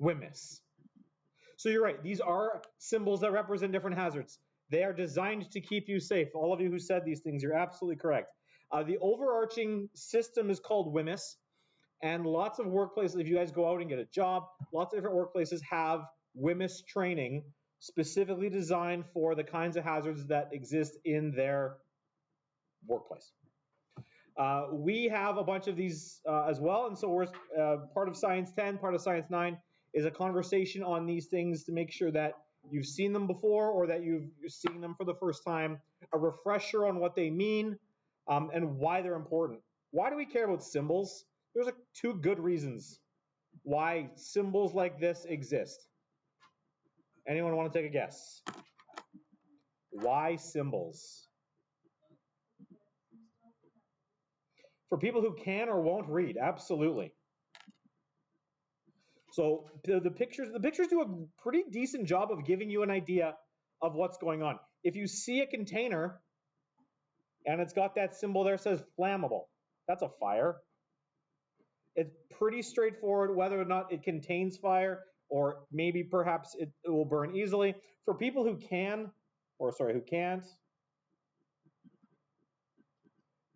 WHMIS. So you're right, these are symbols that represent different hazards. They are designed to keep you safe. All of you who said these things, you're absolutely correct. The overarching system is called WHMIS, and lots of workplaces, if you guys go out and get a job, lots of different workplaces have WHMIS training specifically designed for the kinds of hazards that exist in their workplace. We have a bunch of these as well, and so we're part of Science 10, part of Science 9 is a conversation on these things to make sure that you've seen them before or that you're seeing them for the first time, a refresher on what they mean and why they're important. Why do we care about symbols? There's two good reasons why symbols like this exist. Anyone want to take a guess? Why symbols? For people who can or won't read, absolutely. So the pictures do a pretty decent job of giving you an idea of what's going on. If you see a container and it's got that symbol there that says flammable, that's a fire. It's pretty straightforward whether or not it contains fire, or maybe perhaps it will burn easily. For people who who can't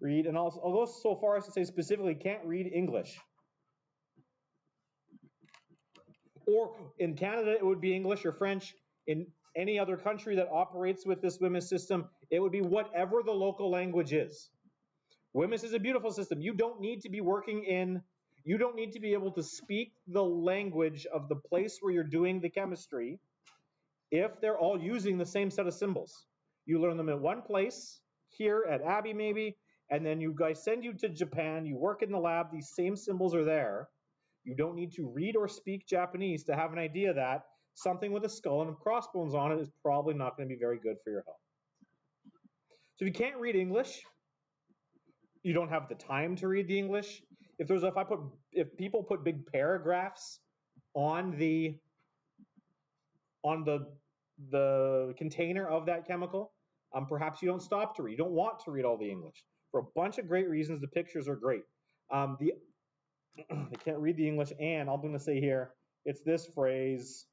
read, and I'll go so far as to say specifically can't read English. Or in Canada, it would be English or French. In any other country that operates with this WHMIS system, it would be whatever the local language is. WHMIS is a beautiful system. You don't need to be you don't need to be able to speak the language of the place where you're doing the chemistry if they're all using the same set of symbols. You learn them in one place, here at Abbey maybe, and then you guys send you to Japan, you work in the lab, these same symbols are there. You don't need to read or speak Japanese to have an idea that something with a skull and crossbones on it is probably not going to be very good for your health. So if you can't read English, you don't have the time to read the English. If people put big paragraphs on the container of that chemical, perhaps you don't stop to read. You don't want to read all the English. For a bunch of great reasons, the pictures are great. I can't read the English, and I'm going to say here, it's this phrase,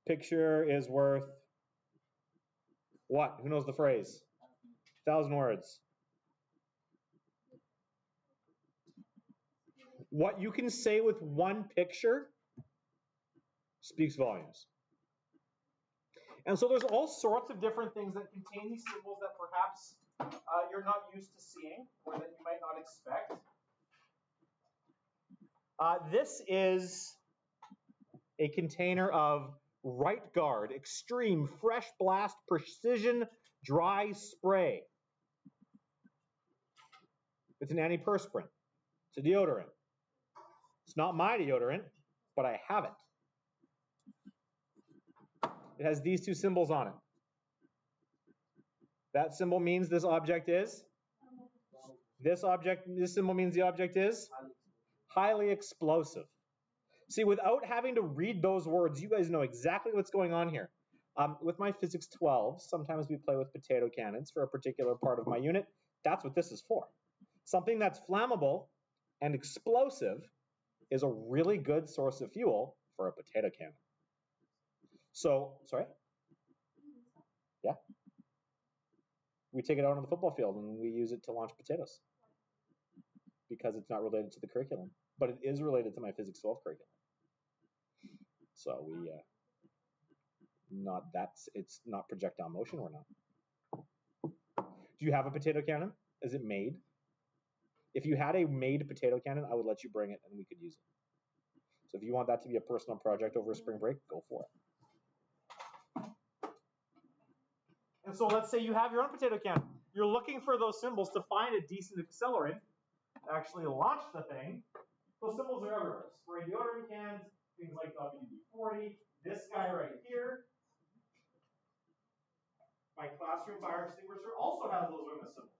picture is worth what? Who knows the phrase? 1,000 words. What you can say with one picture speaks volumes. And so there's all sorts of different things that contain these symbols that perhaps you're not used to seeing or that you might not expect. This is a container of Right Guard Extreme Fresh Blast Precision Dry Spray. It's an antiperspirant. It's a deodorant. It's not my deodorant, but I have it. It has these two symbols on it. That symbol means this object is? This symbol means the object is? Highly explosive. See, without having to read those words, you guys know exactly what's going on here. With my Physics 12, sometimes we play with potato cannons for a particular part of my unit. That's what this is for. Something that's flammable and explosive is a really good source of fuel for a potato cannon. So, sorry? Yeah. We take it out on the football field and we use it to launch potatoes because it's not related to the curriculum, but it is related to my Physics 12 curriculum. So it's not projectile motion or not. Do you have a potato cannon? Is it made? If you had a made potato cannon, I would let you bring it and we could use it. So if you want that to be a personal project over spring break, go for it. And so let's say you have your own potato cannon. You're looking for those symbols to find a decent accelerant to actually launch the thing. Those symbols are everywhere. Spray deodorant cans, things like WD-40, this guy right here. My classroom fire extinguisher also has those WHMIS symbols.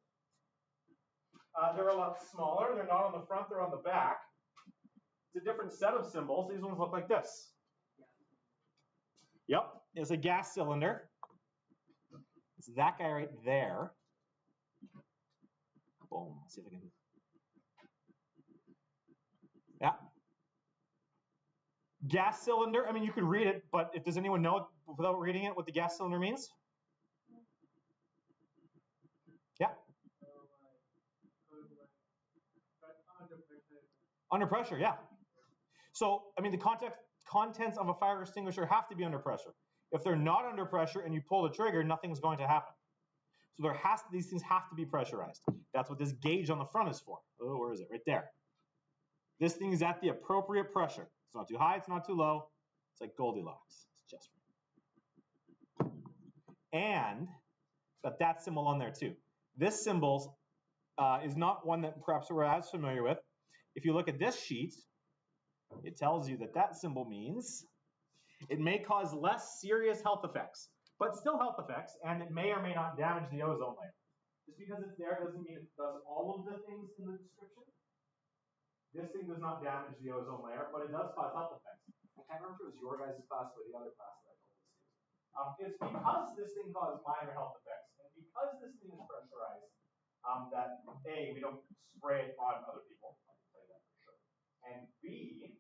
They're a lot smaller. They're not on the front, they're on the back. It's a different set of symbols. These ones look like this. Yep, it's a gas cylinder. It's that guy right there. Boom. Let's see if I can. Yeah. Gas cylinder, I mean, you could read it, but does anyone know without reading it what the gas cylinder means? Yeah. Under pressure, yeah. So, I mean, the contents of a fire extinguisher have to be under pressure. If they're not under pressure and you pull the trigger, nothing's going to happen. So these things have to be pressurized. That's what this gauge on the front is for. Oh, where is it? Right there. This thing is at the appropriate pressure. It's not too high, it's not too low. It's like Goldilocks. It's just right. And it's got that symbol on there too. This symbol is not one that perhaps we're as familiar with. If you look at this sheet, it tells you that that symbol means it may cause less serious health effects, but still health effects, and it may or may not damage the ozone layer. Just because it's there doesn't mean it does all of the things in the description. This thing does not damage the ozone layer, but it does cause health effects. I can't remember if it was your guys' class or the other class that I told this to. It's because this thing causes minor health effects, and because this thing is pressurized, that A, we don't spray it on other people. I can tell you that for sure. And B,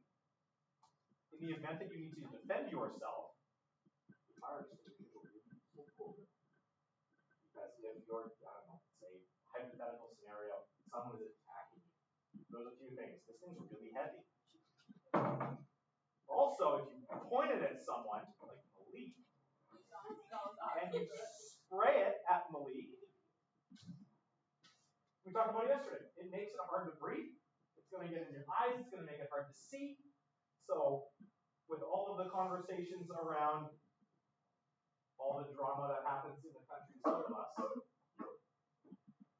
in the event that you need to defend yourself, the fire extinguisher will be so cool. Because if you're, I don't know, say, hypothetical scenario, someone is attacking you. Those are a few things. This thing's really heavy. Also, if you point it at someone, like Malik, and you spray it at Malik, we talked about it yesterday. It makes it hard to breathe. It's going to get in your eyes. It's going to make it hard to see. So, with all of the conversations around all the drama that happens in the country south of us,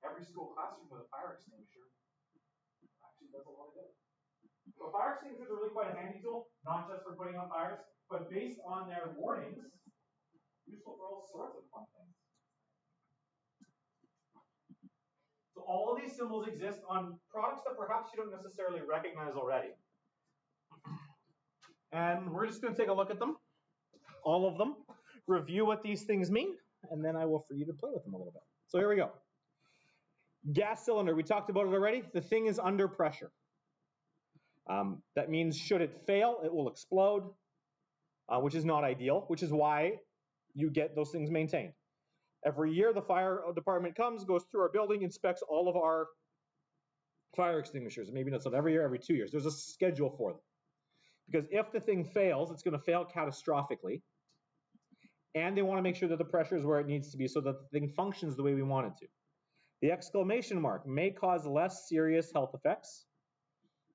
every school classroom with a fire extinguisher actually does a lot of good. So fire extinguishers are really quite a handy tool, not just for putting out fires, but based on their warnings, useful for all sorts of fun things. So all of these symbols exist on products that perhaps you don't necessarily recognize already. And we're just going to take a look at them, all of them, review what these things mean, and then I will for you to play with them a little bit. So here we go. Gas cylinder, we talked about it already. The thing is under pressure. That means should it fail, it will explode, which is not ideal, which is why you get those things maintained. Every year, the fire department comes, goes through our building, inspects all of our fire extinguishers. Maybe not every year, every 2 years. There's a schedule for them. Because if the thing fails, it's going to fail catastrophically. And they want to make sure that the pressure is where it needs to be so that the thing functions the way we want it to. The exclamation mark may cause less serious health effects.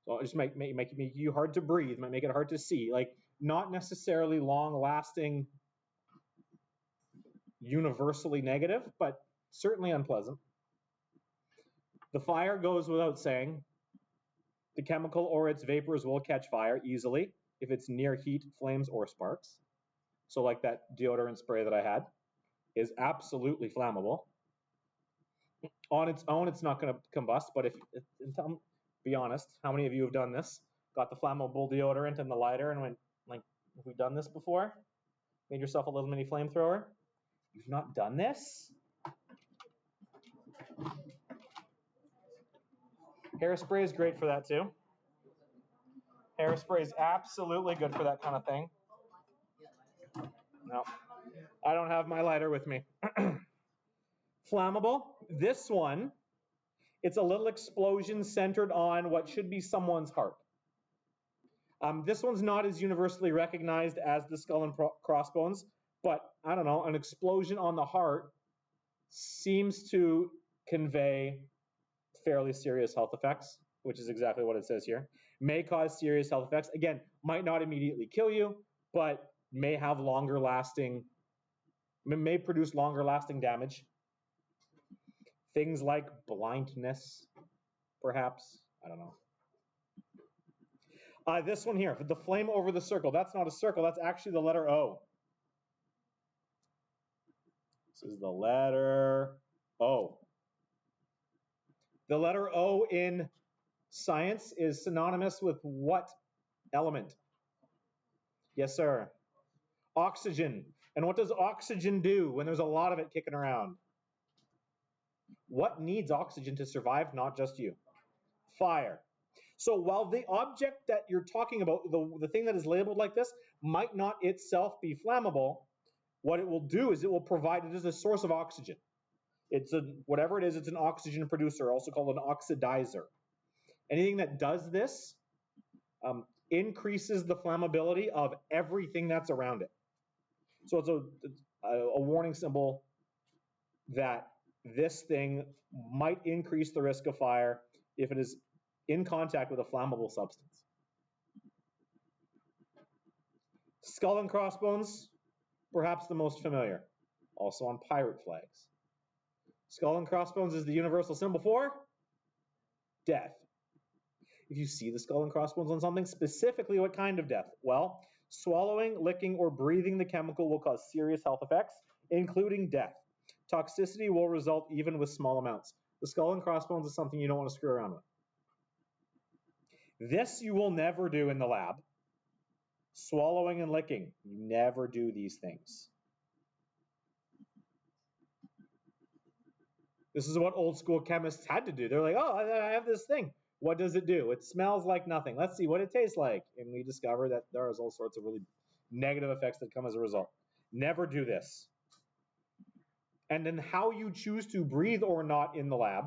So it just make you hard to breathe, might make it hard to see. Like, not necessarily long-lasting, universally negative, but certainly unpleasant. The fire goes without saying. The chemical or its vapors will catch fire easily if it's near heat, flames, or sparks. So like that deodorant spray that I had is absolutely flammable. On its own, it's not going to combust, but if be honest, how many of you have done this? Got the flammable deodorant and the lighter and went, like, have we done this before? Made yourself a little mini flamethrower? You've not done this? Hairspray is great for that too. Hairspray is absolutely good for that kind of thing. No, I don't have my lighter with me. Flammable. This one, it's a little explosion centered on what should be someone's heart. This one's not as universally recognized as the skull and crossbones, but I don't know, an explosion on the heart seems to convey fairly serious health effects, which is exactly what it says here. May cause serious health effects. Again, might not immediately kill you, but may have longer lasting, may produce longer lasting damage. Things like blindness, perhaps. I don't know. This one here, the flame over the circle. That's not a circle. That's actually the letter O. This is the letter O. The letter O in science is synonymous with what element? Yes, sir. Oxygen. And what does oxygen do when there's a lot of it kicking around? What needs oxygen to survive? Not just you. Fire. So while the object that you're talking about, the thing that is labeled like this, might not itself be flammable, what it will do is it will provide it as a source of oxygen. It's whatever it is, it's an oxygen producer, also called an oxidizer. Anything that does this increases the flammability of everything that's around it. So it's a warning symbol that this thing might increase the risk of fire if it is in contact with a flammable substance. Skull and crossbones, perhaps the most familiar, also on pirate flags. Skull and crossbones is the universal symbol for death. If you see the skull and crossbones on something, specifically what kind of death? Well, swallowing, licking, or breathing the chemical will cause serious health effects, including death. Toxicity will result even with small amounts. The skull and crossbones is something you don't want to screw around with. This you will never do in the lab. Swallowing and licking, you never do these things. This is what old school chemists had to do. They're like, oh, I have this thing. What does it do? It smells like nothing. Let's see what it tastes like. And we discover that there is all sorts of really negative effects that come as a result. Never do this. And then how you choose to breathe or not in the lab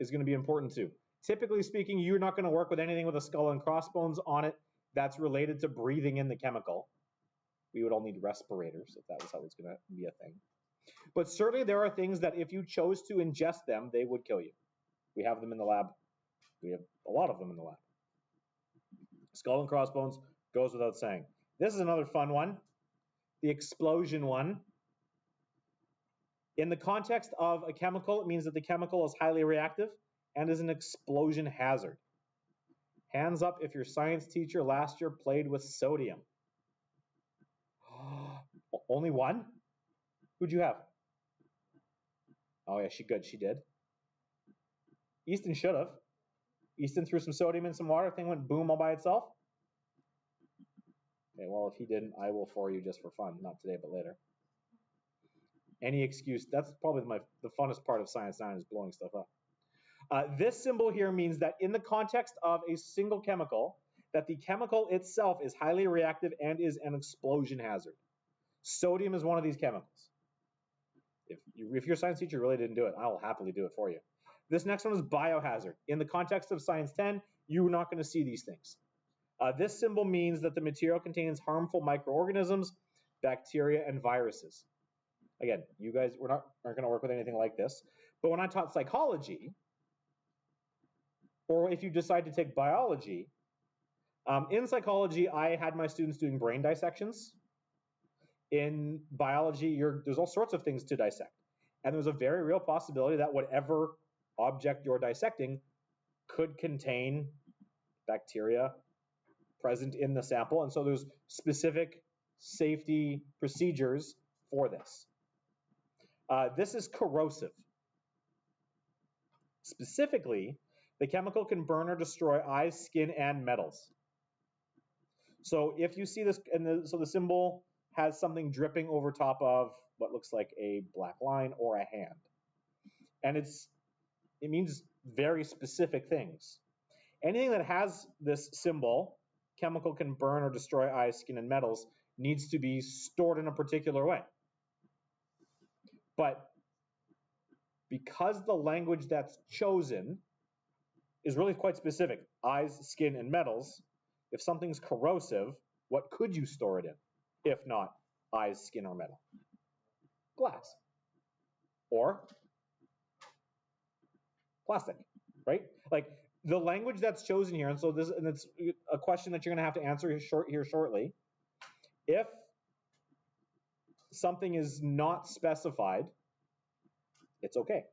is going to be important too. Typically speaking, you're not going to work with anything with a skull and crossbones on it that's related to breathing in the chemical. We would all need respirators if that was how it was going to be a thing. But certainly there are things that if you chose to ingest them, they would kill you. We have them in the lab. We have a lot of them in the lab. Skull and crossbones goes without saying. This is another fun one, the explosion one. In the context of a chemical, it means that the chemical is highly reactive and is an explosion hazard. Hands up if your science teacher last year played with sodium. Only one? Who'd you have? Oh yeah, she did. Easton should have. Easton threw some sodium in some water, thing went boom all by itself. Okay, well if he didn't, I will for you just for fun. Not today, but later. Any excuse, that's probably the funnest part of Science 9 is blowing stuff up. This symbol here means that in the context of a single chemical, that the chemical itself is highly reactive and is an explosion hazard. Sodium is one of these chemicals. If your science teacher really didn't do it, I will happily do it for you. This next one is biohazard. In the context of Science 10, you're not going to see these things. This symbol means that the material contains harmful microorganisms, bacteria, and viruses. Again, you guys aren't going to work with anything like this. But when I taught psychology, or if you decide to take biology, in psychology, I had my students doing brain dissections. In biology, there's all sorts of things to dissect. And there's a very real possibility that whatever object you're dissecting could contain bacteria present in the sample. And so there's specific safety procedures for this. This is corrosive. Specifically, the chemical can burn or destroy eyes, skin, and metals. So if you see this, so the symbol has something dripping over top of what looks like a black line or a hand. And it means very specific things. Anything that has this symbol, chemical can burn or destroy eyes, skin, and metals, needs to be stored in a particular way. But because the language that's chosen is really quite specific, eyes, skin, and metals, if something's corrosive, what could you store it in? If not eyes, skin, or metal? Glass. Or plastic, right? Like the language that's chosen here, and it's a question that you're gonna have to answer here shortly. If something is not specified, it's okay.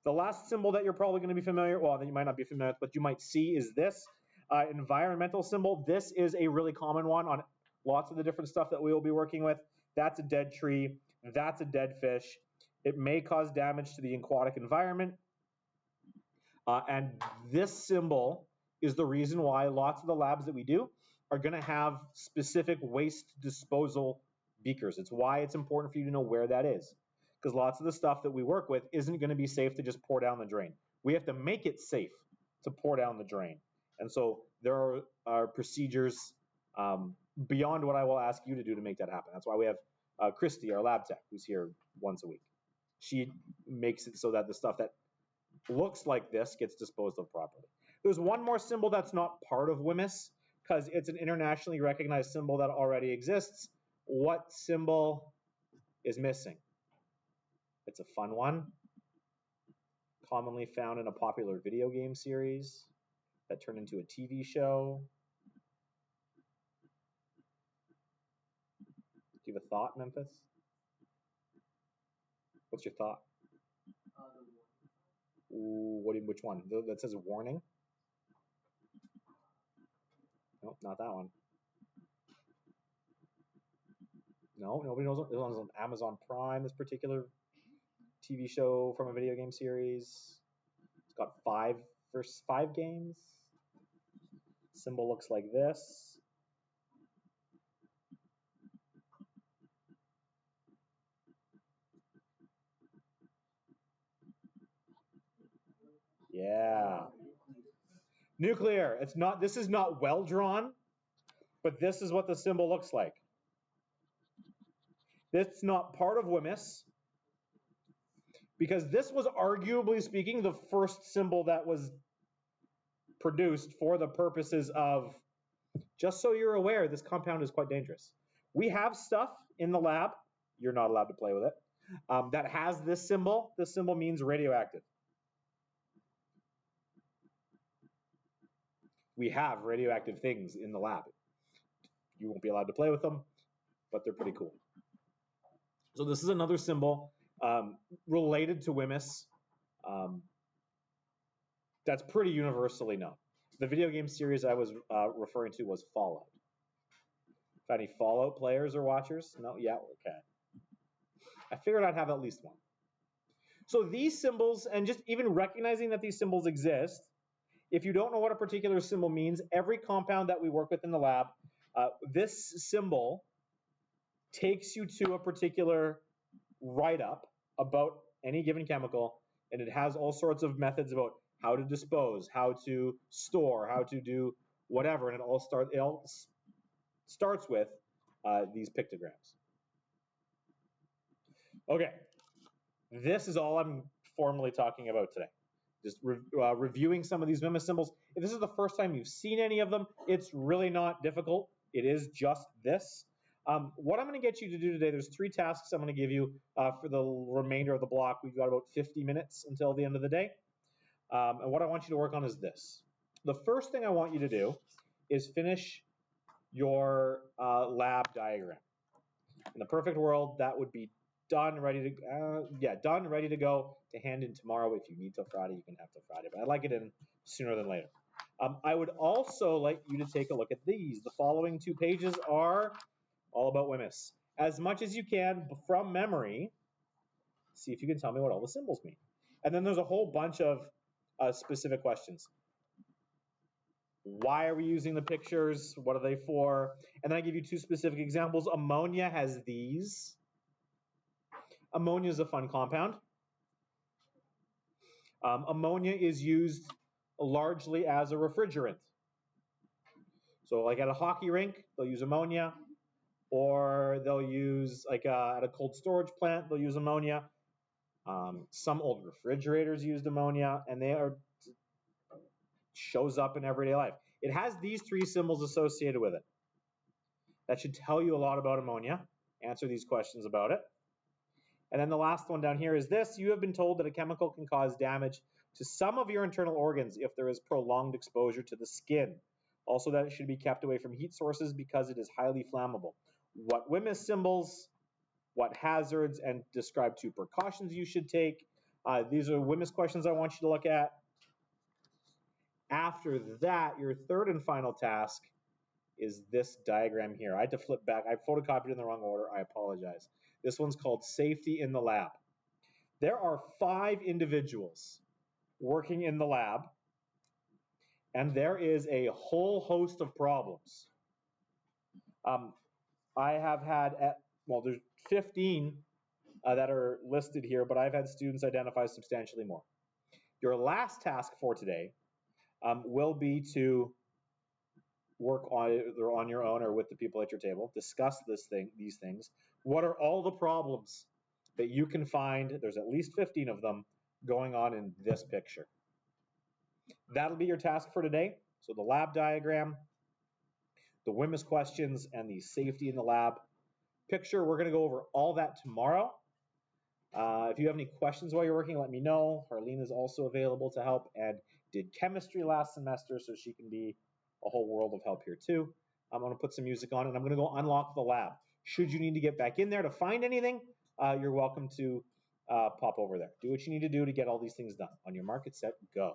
The last symbol that you're probably gonna be familiar, well, that you might not be familiar with, but you might see is this environmental symbol. This is a really common one on lots of the different stuff that we will be working with. That's a dead tree. That's a dead fish. It may cause damage to the aquatic environment. And this symbol is the reason why lots of the labs that we do are going to have specific waste disposal beakers. It's why it's important for you to know where that is. because lots of the stuff that we work with isn't going to be safe to just pour down the drain. We have to make it safe to pour down the drain. And so there are procedures beyond what I will ask you to do to make that happen. That's why we have Christy, our lab tech, who's here once a week. She makes it so that the stuff that looks like this gets disposed of properly. There's one more symbol that's not part of WHMIS because it's an internationally recognized symbol that already exists. What symbol is missing? It's a fun one, commonly found in a popular video game series that turned into a TV show. Do you have a thought, Memphis? What's your thought? Which one? That says warning? Nope, not that one. No, nobody knows. It was on Amazon Prime, this particular TV show from a video game series. It's got five games. Symbol looks like this. Yeah. Nuclear. It's not. This is not well drawn, but this is what the symbol looks like. It's not part of WHMIS because this was, arguably speaking, the first symbol that was produced for the purposes of, just so you're aware, this compound is quite dangerous. We have stuff in the lab, you're not allowed to play with it, that has this symbol. This symbol means radioactive. We have radioactive things in the lab. You won't be allowed to play with them, but they're pretty cool. So this is another symbol related to WHMIS that's pretty universally known. The video game series I was referring to was Fallout. Any Fallout players or watchers? No? Yeah, okay. I figured I'd have at least one. So these symbols, and just even recognizing that these symbols exist, if you don't know what a particular symbol means, every compound that we work with in the lab, this symbol takes you to a particular write-up about any given chemical, and it has all sorts of methods about how to dispose, how to store, how to do whatever, and it all starts with these pictograms. Okay, this is all I'm formally talking about today. Just reviewing some of these WHMIS symbols. If this is the first time you've seen any of them, it's really not difficult. It is just this. What I'm going to get you to do today, there's 3 tasks I'm going to give you for the remainder of the block. We've got about 50 minutes until the end of the day. And what I want you to work on is this. The first thing I want you to do is finish your lab diagram. In the perfect world, that would be done, ready to go to hand in tomorrow. If you need till Friday, you can have till Friday, but I'd like it in sooner than later. I would also like you to take a look at these. The following 2 pages are all about WHMIS. As much as you can from memory, see if you can tell me what all the symbols mean. And then there's a whole bunch of specific questions. Why are we using the pictures? What are they for? And then I give you 2 specific examples. Ammonia has these. Ammonia is a fun compound. Ammonia is used largely as a refrigerant. So like at a hockey rink, they'll use ammonia, or they'll use, like at a cold storage plant, they'll use ammonia. Some old refrigerators used ammonia, and shows up in everyday life. It has these 3 symbols associated with it. That should tell you a lot about ammonia. Answer these questions about it. And then the last one down here is this. You have been told that a chemical can cause damage to some of your internal organs if there is prolonged exposure to the skin. Also, that it should be kept away from heat sources because it is highly flammable. What WHMIS symbols, what hazards, and describe 2 precautions you should take. These are WHMIS questions I want you to look at. After that, your third and final task is this diagram here. I had to flip back. I photocopied in the wrong order. I apologize. This one's called Safety in the Lab. There are 5 individuals working in the lab, and there is a whole host of problems. I have had, there's 15 that are listed here, but I've had students identify substantially more. Your last task for today will be to work on either on your own or with the people at your table, discuss these things. What are all the problems that you can find? There's at least 15 of them going on in this picture. That'll be your task for today. So the lab diagram, the WHMIS questions, and the safety in the lab picture. We're going to go over all that tomorrow. If you have any questions while you're working, let me know. Harleen is also available to help and did chemistry last semester, so she can be a whole world of help here too. I'm going to put some music on and I'm going to go unlock the lab. Should you need to get back in there to find anything, you're welcome to pop over there. Do what you need to do to get all these things done. On your mark, get set, go.